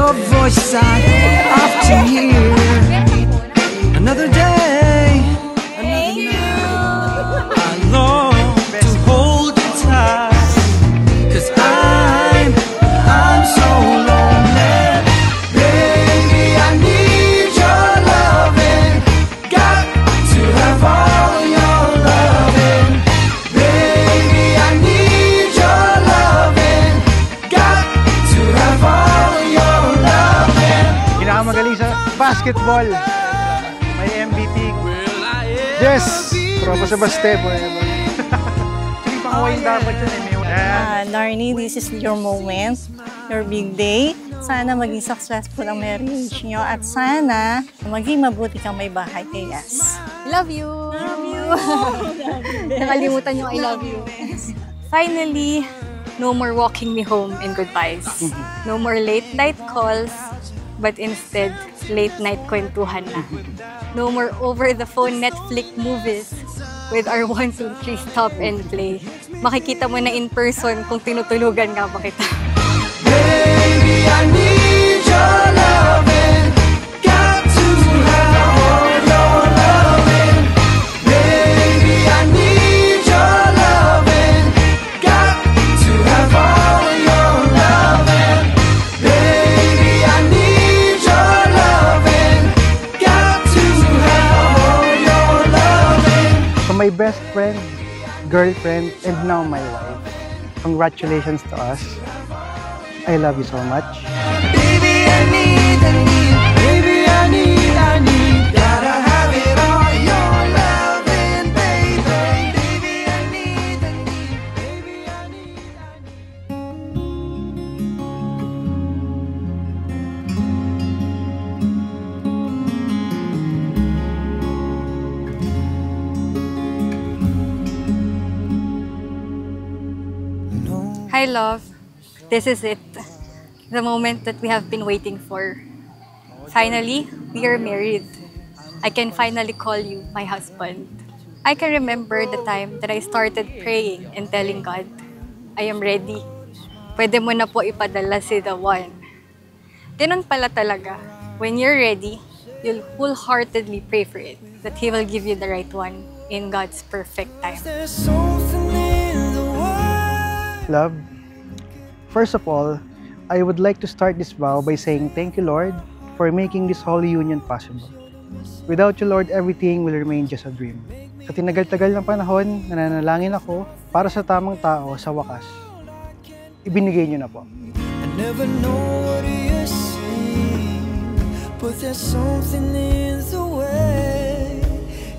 your voice I often hear. Another day, another night, I long to hold you tight. 'Cause I'm so lonely. Baby, I need your loving. Got to have all your loving. Baby, I need your loving. Got to have all your loving. Pinakamagaling sa basketball. May MBT. Yes! Tropa sa baste. Hindi pa kawain dapat yun eh. Larnie, this is your moment, your big day. Sana maging successful ang marriage nyo at sana maging mabuti kang may bahay kay Yas. Love you! Love you! Nakalimutan yung I love you. Finally, no more walking me home in goodbyes. No more late night calls, but instead, late night kwentuhan na. No more over-the-phone Netflix movies with our 1, 2, 3 stop and play. Makikita mo na in person kung tinutulugan nga ba kita. Baby, I need your loving. Got to have all your loving. Baby, I need your loving. Got to have all your loving. Baby, I need your loving. Got to have all your loving. So my best friend, girlfriend, and now my wife. Congratulations to us. I love you so much. Baby, I need, baby, I need, gotta have it all, your loving, baby. Baby, I need, baby, I need. Hi, love. This is it. The moment that we have been waiting for. Finally, we are married. I can finally call you my husband. I can remember the time that I started praying and telling God, I am ready. Pwede mo na po ipadala si the one. Ganun pala talaga. When you're ready, you'll wholeheartedly pray for it, that He will give you the right one in God's perfect time. There's something in the world. Love, first of all, I would like to start this vow by saying thank you, Lord, for making this holy union possible. Without you, Lord, everything will remain just a dream. Sa tinagal-tagal ng panahon, nananalangin ako para sa tamang tao sa wakas. Ibinigay niyo na po. I never know what you see, but there's something in the way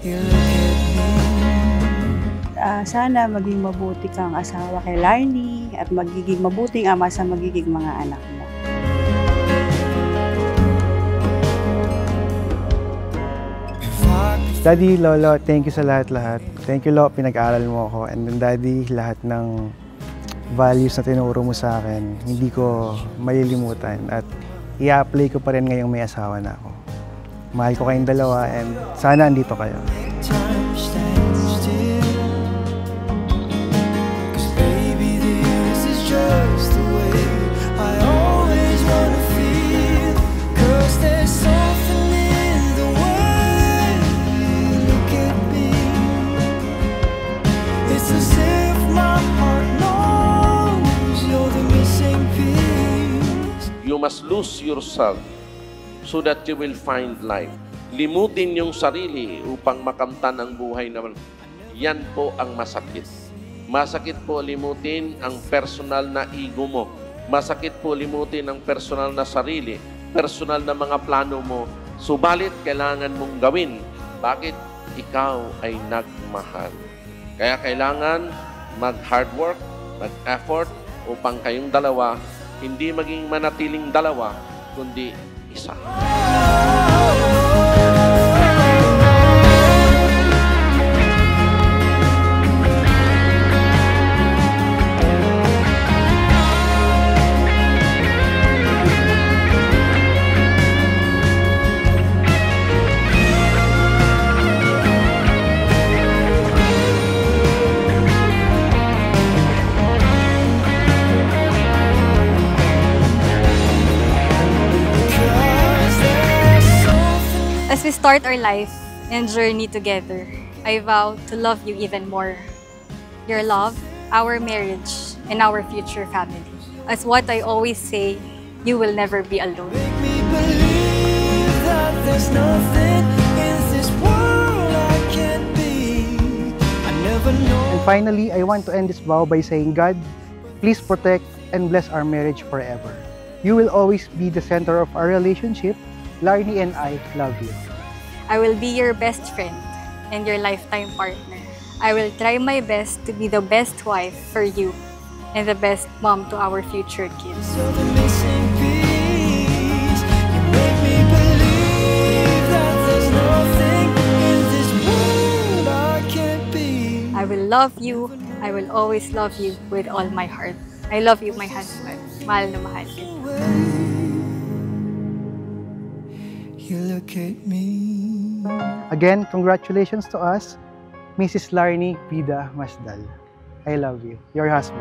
you look at me. Sana maging mabuti kang asawa kay Larnie at magiging mabuting ama sa magiging mga anak mo. Daddy, Lolo, thank you sa lahat-lahat. Thank you, Lo, pinag-aral mo ako. And then, Daddy, lahat ng values na tinuro mo sa akin, hindi ko malilimutan. At i-apply ko pa rin ngayong may asawa na ako. Mahal ko kayong dalawa and sana andito kayo. Time stands still, 'cause baby, this is just the way I always wanna feel. 'Cause there's something in the way you look at me. It's as if my heart knows you're the missing piece. You must lose yourself so that you will find life. Limutin yung sarili upang makamtan ang buhay naman. Yan po ang masakit. Masakit po limutin ang personal na ego mo. Masakit po limutin ang personal na sarili, personal na mga plano mo. Subalit, kailangan mong gawin. Bakit? Ikaw ay nagmahal. Kaya kailangan mag-hard work, mag-effort upang kayong dalawa hindi maging manatiling dalawa, kundi isa. As we start our life and journey together, I vow to love you even more. Your love, our marriage, and our future family. As what I always say, you will never be alone. Make me believe that there's nothing in this world I can't be. I never know. And finally, I want to end this vow by saying, God, please protect and bless our marriage forever. You will always be the center of our relationship. Larnie and I love you. I will be your best friend and your lifetime partner. I will try my best to be the best wife for you and the best mom to our future kids. So the missing piece, you make me believe that there's nothing in this world I can't be. I will love you. I will always love you with all my heart. I love you, my husband. Mahal na mahal kita. You look at me. Again, congratulations to us, Mrs. Larnie Vida Masdal. I love you. Your husband.